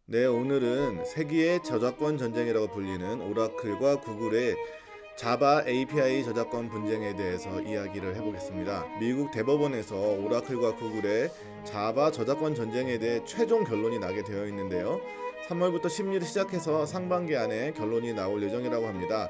네, 오늘은 세기의 저작권 전쟁이라고 불리는 오라클과 구글의 자바 API 저작권 분쟁에 대해서 이야기를 해보겠습니다. 미국 대법원에서 오라클과 구글의 자바 저작권 전쟁에 대해 최종 결론이 나게 되어 있는데요. 3월부터 심리를 시작해서 상반기 안에 결론이 나올 예정이라고 합니다.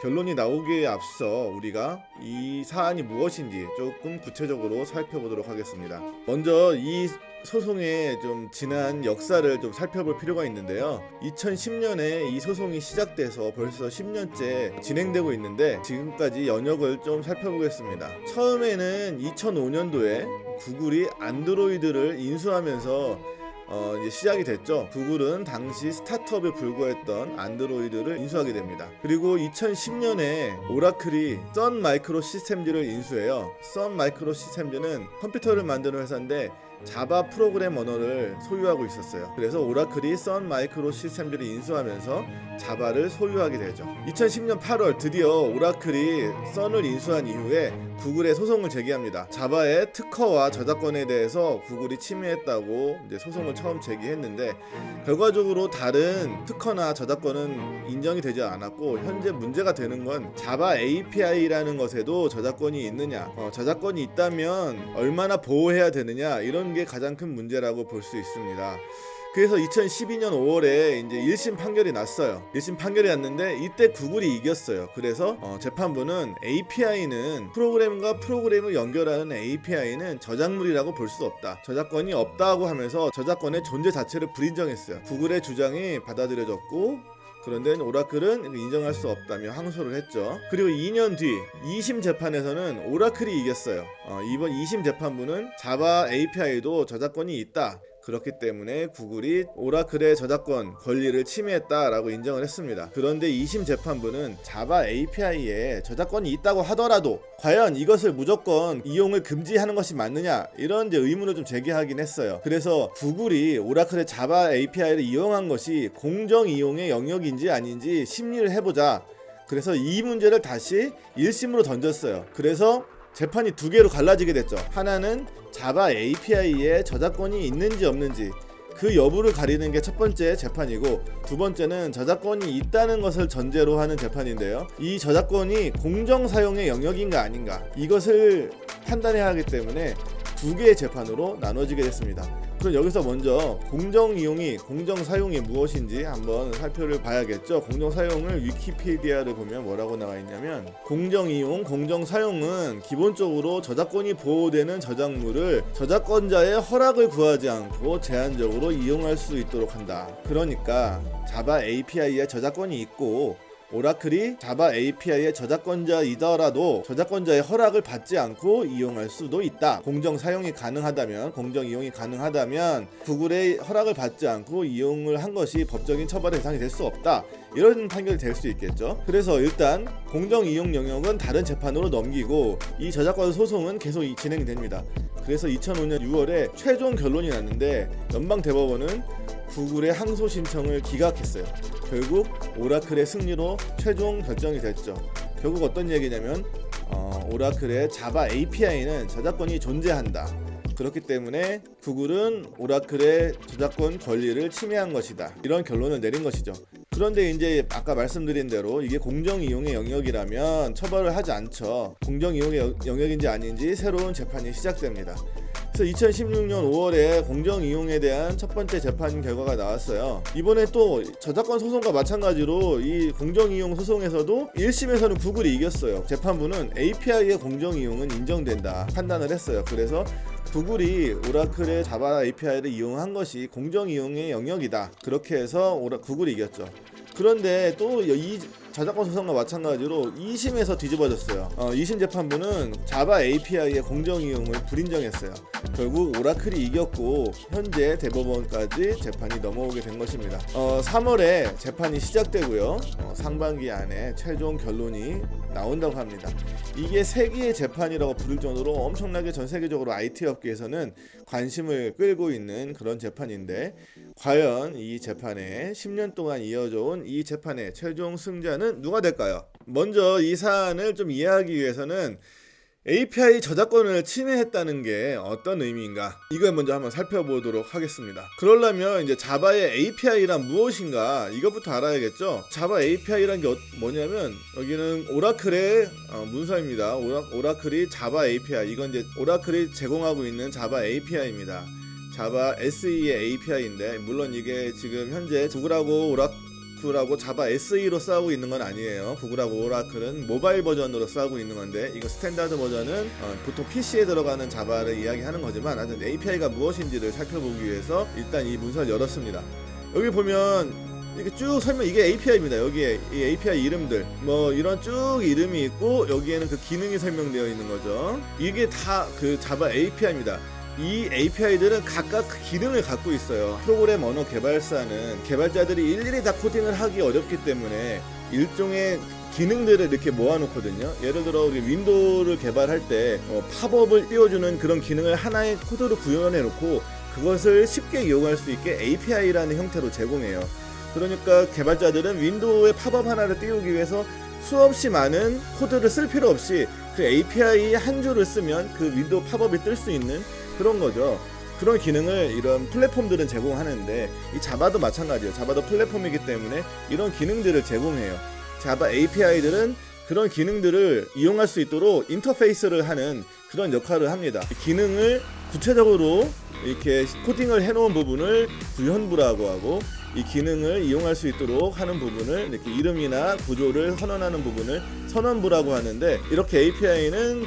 결론이 나오기에 앞서 우리가 이 사안이 무엇인지 조금 구체적으로 살펴보도록 하겠습니다. 먼저 이 소송의 좀 지난 역사를 좀 살펴볼 필요가 있는데요. 2010년에 이 소송이 시작돼서 벌써 10년째 진행되고 있는데 지금까지 연역을 좀 살펴보겠습니다. 처음에는 2005년도에 구글이 안드로이드를 인수하면서 이제 시작이 됐죠. 구글은 당시 스타트업에 불과했던 안드로이드를 인수하게 됩니다. 그리고 2010년에 오라클이 선 마이크로 시스템즈를 인수해요. 선 마이크로 시스템즈는 컴퓨터를 만드는 회사인데 자바 프로그램 언어를 소유하고 있었어요. 그래서 오라클이 선 마이크로 시스템즈를 인수하면서 자바를 소유하게 되죠. 2010년 8월 드디어 오라클이 선을 인수한 이후에 구글에 소송을 제기합니다. 자바의 특허와 저작권에 대해서 구글이 침해했다고 이제 소송을 처음 제기했는데 결과적으로 다른 특허나 저작권은 인정이 되지 않았고 현재 문제가 되는 건 자바 API라는 것에도 저작권이 있느냐, 저작권이 있다면 얼마나 보호해야 되느냐, 이런 게 가장 큰 문제라고 볼 수 있습니다. 그래서 2012년 5월에 이제 1심 판결이 났어요. 1심 판결이 났는데 이때 구글이 이겼어요. 그래서 재판부는 API는 프로그램과 프로그램을 연결하는 API는 저작물이라고 볼 수 없다. 저작권이 없다고 하면서 저작권의 존재 자체를 불인정했어요. 구글의 주장이 받아들여졌고 그런데 오라클은 인정할 수 없다며 항소를 했죠. 그리고 2년 뒤 2심 재판에서는 오라클이 이겼어요. 이번 2심 재판부는 자바 API도 저작권이 있다. 그렇기 때문에 구글이 오라클의 저작권 권리를 침해했다라고 인정을 했습니다. 그런데 2심 재판부는 자바 API에 저작권이 있다고 하더라도 과연 이것을 무조건 이용을 금지하는 것이 맞느냐, 이런 이제 의문을 좀 제기하긴 했어요. 그래서 구글이 오라클의 자바 API를 이용한 것이 공정 이용의 영역인지 아닌지 심리를 해보자. 그래서 이 문제를 다시 1심으로 던졌어요. 그래서 재판이 두 개로 갈라지게 됐죠. 하나는 자바 API에 저작권이 있는지 없는지 그 여부를 가리는 게 첫 번째 재판이고, 두 번째는 저작권이 있다는 것을 전제로 하는 재판인데요. 이 저작권이 공정 사용의 영역인가 아닌가, 이것을 판단해야 하기 때문에 두 개의 재판으로 나눠지게 됐습니다. 그럼 여기서 먼저 공정 이용이 공정 사용이 무엇인지 한번 살펴를 봐야겠죠. 공정 사용을 위키피디아를 보면 뭐라고 나와 있냐면, 공정 이용, 공정 사용은 기본적으로 저작권이 보호되는 저작물을 저작권자의 허락을 구하지 않고 제한적으로 이용할 수 있도록 한다. 그러니까 자바 API에 저작권이 있고 오라클이 자바 API의 저작권자이더라도 저작권자의 허락을 받지 않고 이용할 수도 있다. 공정 사용이 가능하다면, 공정 이용이 가능하다면 구글의 허락을 받지 않고 이용을 한 것이 법적인 처벌의 대상이 될 수 없다. 이런 판결이 될 수 있겠죠. 그래서 일단 공정 이용 영역은 다른 재판으로 넘기고 이 저작권 소송은 계속 진행이 됩니다. 그래서 2005년 6월에 최종 결론이 났는데 연방 대법원은 구글의 항소 신청을 기각했어요. 결국 오라클의 승리로 최종 결정이 됐죠. 결국 어떤 얘기냐면 오라클의 자바 API는 저작권이 존재한다. 그렇기 때문에 구글은 오라클의 저작권 권리를 침해한 것이다. 이런 결론을 내린 것이죠. 그런데 이제 아까 말씀드린 대로 이게 공정 이용의 영역이라면 처벌을 하지 않죠. 공정 이용의 영역인지 아닌지 새로운 재판이 시작됩니다. 그래서 2016년 5월에 공정 이용에 대한 첫 번째 재판 결과가 나왔어요. 이번에 또 저작권 소송과 마찬가지로 이 공정 이용 소송에서도 1심에서는 구글이 이겼어요. 재판부는 API의 공정 이용은 인정된다 판단을 했어요. 그래서 구글이 오라클의 자바 API를 이용한 것이 공정 이용의 영역이다. 그렇게 해서 구글이 이겼죠. 그런데 또 이 저작권 소송과 마찬가지로 2심에서 뒤집어졌어요. 2심 재판부는 자바 API의 공정 이용을 불인정했어요. 결국 오라클이 이겼고 현재 대법원까지 재판이 넘어오게 된 것입니다. 3월에 재판이 시작되고요. 상반기 안에 최종 결론이 나온다고 합니다. 이게 세기의 재판이라고 부를 정도로 엄청나게 전 세계적으로 IT 업계에서는 관심을 끌고 있는 그런 재판인데, 과연 이 재판에 10년 동안 이어져 온 이 재판의 최종 승자는 누가 될까요? 먼저 이 사안을 좀 이해하기 위해서는 API 저작권을 침해했다는 게 어떤 의미인가? 이걸 먼저 한번 살펴보도록 하겠습니다. 그러려면 이제 자바의 API란 무엇인가? 이것부터 알아야겠죠? 자바 API란 게 뭐냐면 여기는 오라클의 문서입니다. 오라클이 자바 API, 이건 이제 오라클이 제공하고 있는 자바 API입니다. 자바 SE의 API인데 물론 이게 지금 현재 구글하고 오라클하고 자바 SE로 싸우고 있는 건 아니에요. 구글하고 오라클은 모바일 버전으로 싸우고 있는 건데 이거 스탠다드 버전은 보통 PC에 들어가는 자바를 이야기하는 거지만 하여튼 API가 무엇인지를 살펴보기 위해서 일단 이 문서를 열었습니다. 여기 보면 이렇게 쭉 설명, 이게 API입니다. 여기에 이 API 이름들 뭐 이런 쭉 이름이 있고 여기에는 그 기능이 설명되어 있는 거죠. 이게 다 그 자바 API입니다. 이 API들은 각각 그 기능을 갖고 있어요. 프로그램 언어 개발사는 개발자들이 일일이 다 코딩을 하기 어렵기 때문에 일종의 기능들을 이렇게 모아놓거든요. 예를 들어 우리 윈도우를 개발할 때 팝업을 띄워주는 그런 기능을 하나의 코드로 구현해놓고 그것을 쉽게 이용할 수 있게 API라는 형태로 제공해요. 그러니까 개발자들은 윈도우에 팝업 하나를 띄우기 위해서 수없이 많은 코드를 쓸 필요 없이 그 API 한 줄을 쓰면 그 윈도우 팝업이 뜰 수 있는 그런 거죠. 그런 기능을 이런 플랫폼들은 제공하는데 이 자바도 마찬가지예요. 자바도 플랫폼이기 때문에 이런 기능들을 제공해요. 자바 API들은 그런 기능들을 이용할 수 있도록 인터페이스를 하는 그런 역할을 합니다. 기능을 구체적으로 이렇게 코딩을 해놓은 부분을 구현부라고 하고 이 기능을 이용할 수 있도록 하는 부분을 이렇게 이름이나 구조를 선언하는 부분을 선언부라고 하는데 이렇게 API는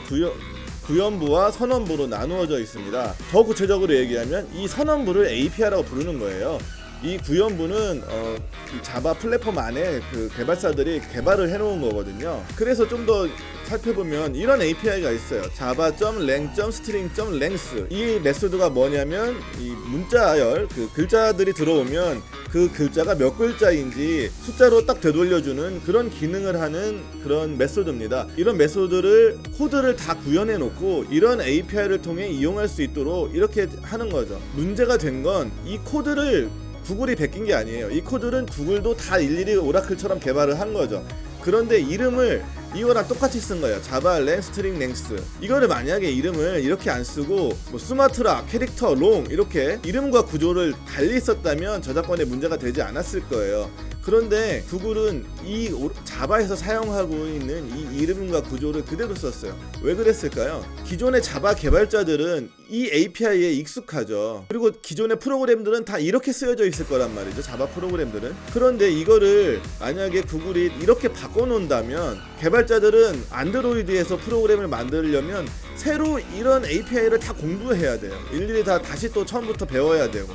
구현부와 선언부로 나누어져 있습니다. 더 구체적으로 얘기하면 이 선언부를 API라고 부르는 거예요. 이 구현부는 이 자바 플랫폼 안에 그 개발사들이 개발을 해놓은 거거든요. 그래서 좀 더 살펴보면 이런 API가 있어요. java.lang.string.length 이 메소드가 뭐냐면 이 문자열 그 글자들이 들어오면 그 글자가 몇 글자인지 숫자로 딱 되돌려주는 그런 기능을 하는 그런 메소드입니다. 이런 메소드를 코드를 다 구현해 놓고 이런 API를 통해 이용할 수 있도록 이렇게 하는 거죠. 문제가 된 건 이 코드를 구글이 베낀 게 아니에요. 이 코드는 구글도 다 일일이 오라클처럼 개발을 한 거죠. 그런데 이름을 이거랑 똑같이 쓴 거예요. 자바 랭스트링 랭스. 이거를 만약에 이름을 이렇게 안 쓰고 뭐 수마트라, 캐릭터, 롱 이렇게 이름과 구조를 달리 썼다면 저작권에 문제가 되지 않았을 거예요. 그런데 구글은 이 자바에서 사용하고 있는 이 이름과 구조를 그대로 썼어요. 왜 그랬을까요? 기존의 자바 개발자들은 이 API에 익숙하죠. 그리고 기존의 프로그램들은 다 이렇게 쓰여져 있을 거란 말이죠. 자바 프로그램들은. 그런데 이거를 만약에 구글이 이렇게 바꿔놓는다면 개발자들은 안드로이드에서 프로그램을 만들려면 새로 이런 API를 다 공부해야 돼요. 일일이 다 다시 또 처음부터 배워야 되고.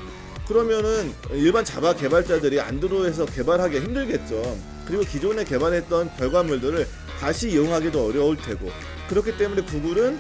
그러면은 일반 자바 개발자들이 안드로이드에서 개발하기 힘들겠죠. 그리고 기존에 개발했던 결과물들을 다시 이용하기도 어려울 테고. 그렇기 때문에 구글은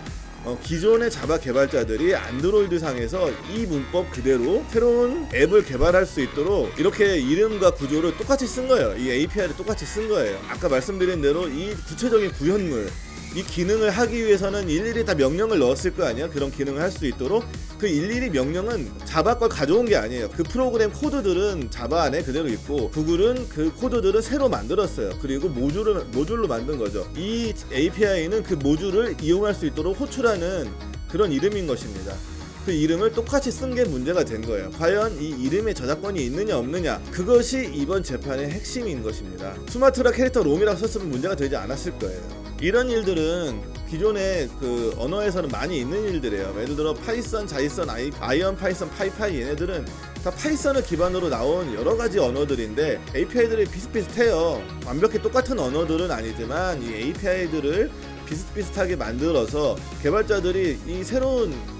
기존의 자바 개발자들이 안드로이드 상에서 이 문법 그대로 새로운 앱을 개발할 수 있도록 이렇게 이름과 구조를 똑같이 쓴 거예요. 이 API를 똑같이 쓴 거예요. 아까 말씀드린 대로 이 구체적인 구현물 이 기능을 하기 위해서는 일일이 다 명령을 넣었을 거 아니야. 그런 기능을 할 수 있도록 그 일일이 명령은 자바 걸 가져온 게 아니에요. 그 프로그램 코드들은 자바 안에 그대로 있고 구글은 그 코드들을 새로 만들었어요. 그리고 모듈로 만든 거죠. 이 API는 그 모듈을 이용할 수 있도록 호출하는 그런 이름인 것입니다. 그 이름을 똑같이 쓴 게 문제가 된 거예요. 과연 이 이름에 저작권이 있느냐 없느냐, 그것이 이번 재판의 핵심인 것입니다. 수마트라, 캐릭터, 롬이라고 썼으면 문제가 되지 않았을 거예요. 이런 일들은 기존의 그 언어에서는 많이 있는 일들이에요. 예를 들어 파이썬, 자이썬, 아이언, 파이썬, 파이파이 얘네들은 다 파이썬을 기반으로 나온 여러 가지 언어들인데 API들이 비슷비슷해요. 완벽히 똑같은 언어들은 아니지만 이 API들을 비슷비슷하게 만들어서 개발자들이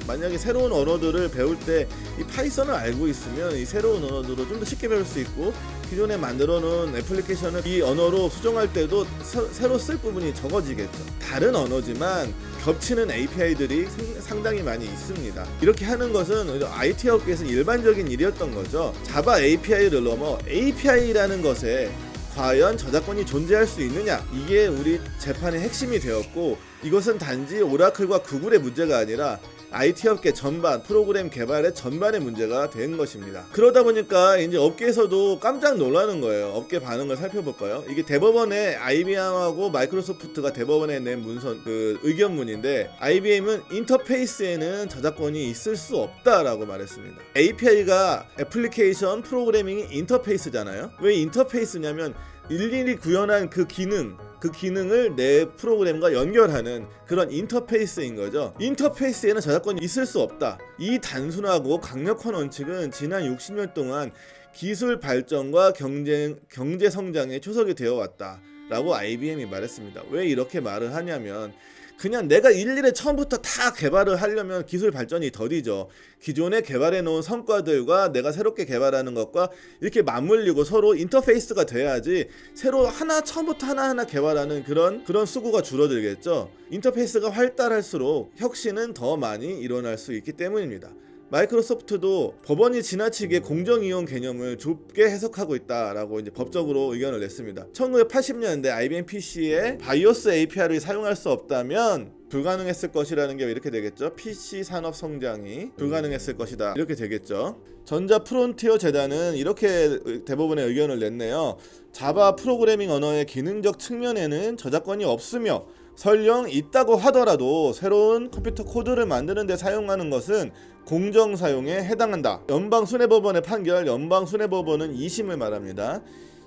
만약에 새로운 언어들을 배울 때 이 파이썬을 알고 있으면 이 새로운 언어들을 좀 더 쉽게 배울 수 있고 기존에 만들어 놓은 애플리케이션을 이 언어로 수정할 때도 새로 쓸 부분이 적어지겠죠. 다른 언어지만 겹치는 API들이 상당히 많이 있습니다. 이렇게 하는 것은 IT 업계에서 일반적인 일이었던 거죠. 자바 API를 넘어 API라는 것에 과연 저작권이 존재할 수 있느냐, 이게 우리 재판의 핵심이 되었고 이것은 단지 오라클과 구글의 문제가 아니라 IT 업계 전반, 프로그램 개발의 전반의 문제가 된 것입니다. 그러다 보니까 이제 업계에서도 깜짝 놀라는 거예요. 업계 반응을 살펴볼까요? 이게 대법원에 IBM하고 마이크로소프트가 대법원에 낸 문선 의견문인데, IBM은 인터페이스에는 저작권이 있을 수 없다라고 말했습니다. API가 애플리케이션 프로그래밍 인터페이스잖아요. 왜 인터페이스냐면 일일이 구현한 그 기능을 내 프로그램과 연결하는 그런 인터페이스인 거죠. 인터페이스에는 저작권이 있을 수 없다. 이 단순하고 강력한 원칙은 지난 60년 동안 기술 발전과 경제 성장의 초석이 되어 왔다 라고 IBM이 말했습니다. 왜 이렇게 말을 하냐면, 그냥 내가 일일이 처음부터 다 개발을 하려면 기술 발전이 더디죠. 기존에 개발해 놓은 성과들과 내가 새롭게 개발하는 것과 이렇게 맞물리고 서로 인터페이스가 돼야지 새로 처음부터 하나하나 개발하는 그런 수고가 줄어들겠죠. 인터페이스가 활달할수록 혁신은 더 많이 일어날 수 있기 때문입니다. 마이크로소프트도 법원이 지나치게 공정이용 개념을 좁게 해석하고 있다라고 이제 법적으로 의견을 냈습니다. 1980년대 IBM PC에 바이오스 API를 사용할 수 없다면 불가능했을 것이라는 게 이렇게 되겠죠. PC 산업 성장이 불가능했을 것이다, 이렇게 되겠죠. 전자 프론티어 재단은 이렇게 대법원에 의견을 냈네요. 자바 프로그래밍 언어의 기능적 측면에는 저작권이 없으며 설령 있다고 하더라도 새로운 컴퓨터 코드를 만드는 데 사용하는 것은 공정 사용에 해당한다. 연방순회법원의 판결, 연방순회법원은 2심을 말합니다.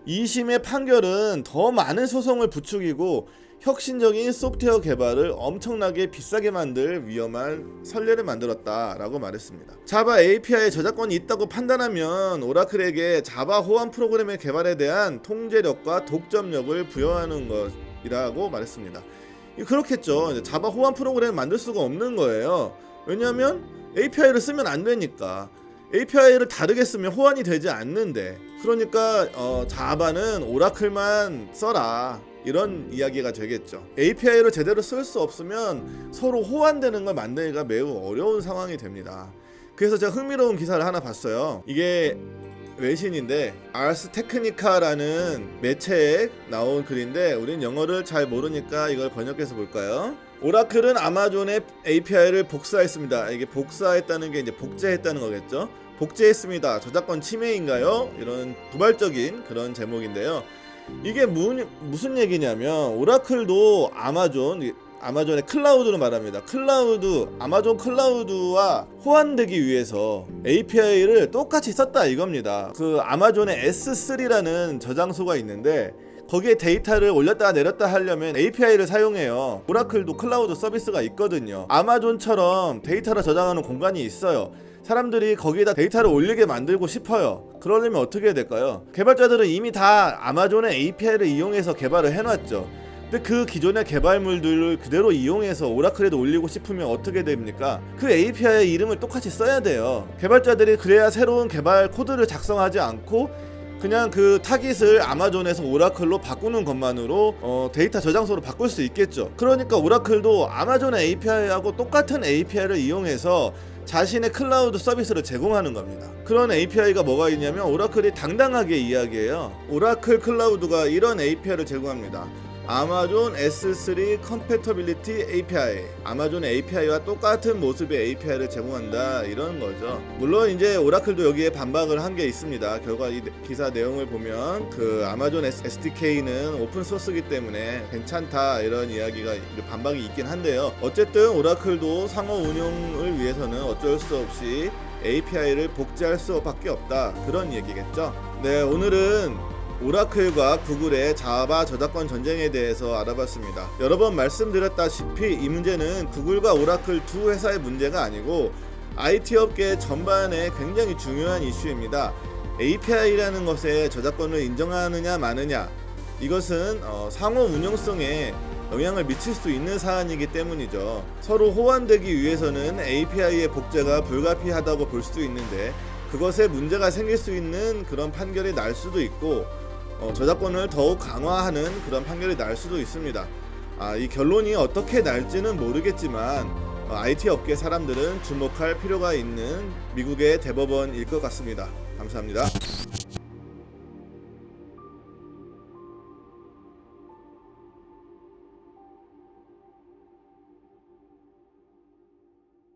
2심의 판결은 더 많은 소송을 부추기고 혁신적인 소프트웨어 개발을 엄청나게 비싸게 만들 위험한 선례를 만들었다라고 말했습니다. 자바 API에 저작권이 있다고 판단하면 오라클에게 자바 호환 프로그램의 개발에 대한 통제력과 독점력을 부여하는 것이라고 말했습니다. 그렇겠죠. 자바 호환 프로그램을 만들 수가 없는 거예요. 왜냐하면 API를 쓰면 안 되니까. API를 다르게 쓰면 호환이 되지 않는데, 그러니까 자바는 오라클만 써라, 이런 이야기가 되겠죠. API를 제대로 쓸 수 없으면 서로 호환되는 걸 만들기가 매우 어려운 상황이 됩니다. 그래서 제가 흥미로운 기사를 하나 봤어요. 이게 외신인데 아스 테크니카라는 매체에 나온 글인데, 우린 영어를 잘 모르니까 이걸 번역해서 볼까요? 오라클은 아마존의 API를 복사했습니다. 이게 복사했다는 게 이제 복제했다는 거겠죠. 복제했습니다. 저작권 침해인가요? 이런 도발적인 그런 제목인데요. 이게 무슨 얘기냐면, 오라클도 아마존의 클라우드로 말합니다. 아마존 클라우드와 호환되기 위해서 API를 똑같이 썼다 이겁니다. 그 아마존의 S3라는 저장소가 있는데, 거기에 데이터를 올렸다 내렸다 하려면 API를 사용해요. 오라클도 클라우드 서비스가 있거든요. 아마존처럼 데이터를 저장하는 공간이 있어요. 사람들이 거기에다 데이터를 올리게 만들고 싶어요. 그러려면 어떻게 해야 될까요? 개발자들은 이미 다 아마존의 API를 이용해서 개발을 해놨죠. 근데 그 기존의 개발물들을 그대로 이용해서 오라클에도 올리고 싶으면 어떻게 됩니까? 그 API의 이름을 똑같이 써야 돼요. 개발자들이 그래야 새로운 개발 코드를 작성하지 않고 그냥 그 타깃을 아마존에서 오라클로 바꾸는 것만으로 데이터 저장소로 바꿀 수 있겠죠. 그러니까 오라클도 아마존의 API하고 똑같은 API를 이용해서 자신의 클라우드 서비스를 제공하는 겁니다. 그런 API가 뭐가 있냐면, 오라클이 당당하게 이야기해요. 오라클 클라우드가 이런 API를 제공합니다. 아마존 S3 컴패터빌리티 API, 아마존의 API와 똑같은 모습의 API를 제공한다, 이런 거죠. 물론 이제 오라클도 여기에 반박을 한 게 있습니다. 결과 이 기사 내용을 보면 그 아마존 SDK는 오픈 소스이기 때문에 괜찮다, 이런 이야기가 반박이 있긴 한데요. 어쨌든 오라클도 상호 운용을 위해서는 어쩔 수 없이 API를 복제할 수밖에 없다, 그런 얘기겠죠. 네, 오늘은 오라클과 구글의 자바 저작권 전쟁에 대해서 알아봤습니다. 여러 번 말씀드렸다시피 이 문제는 구글과 오라클 두 회사의 문제가 아니고 IT 업계 전반에 굉장히 중요한 이슈입니다. API라는 것에 저작권을 인정하느냐 마느냐, 이것은 상호 운용성에 영향을 미칠 수 있는 사안이기 때문이죠. 서로 호환되기 위해서는 API의 복제가 불가피하다고 볼 수도 있는데, 그것에 문제가 생길 수 있는 그런 판결이 날 수도 있고, 저작권을 더욱 강화하는 그런 판결이 날 수도 있습니다. 이 결론이 어떻게 날지는 모르겠지만 IT 업계 사람들은 주목할 필요가 있는 미국의 대법원일 것 같습니다. 감사합니다.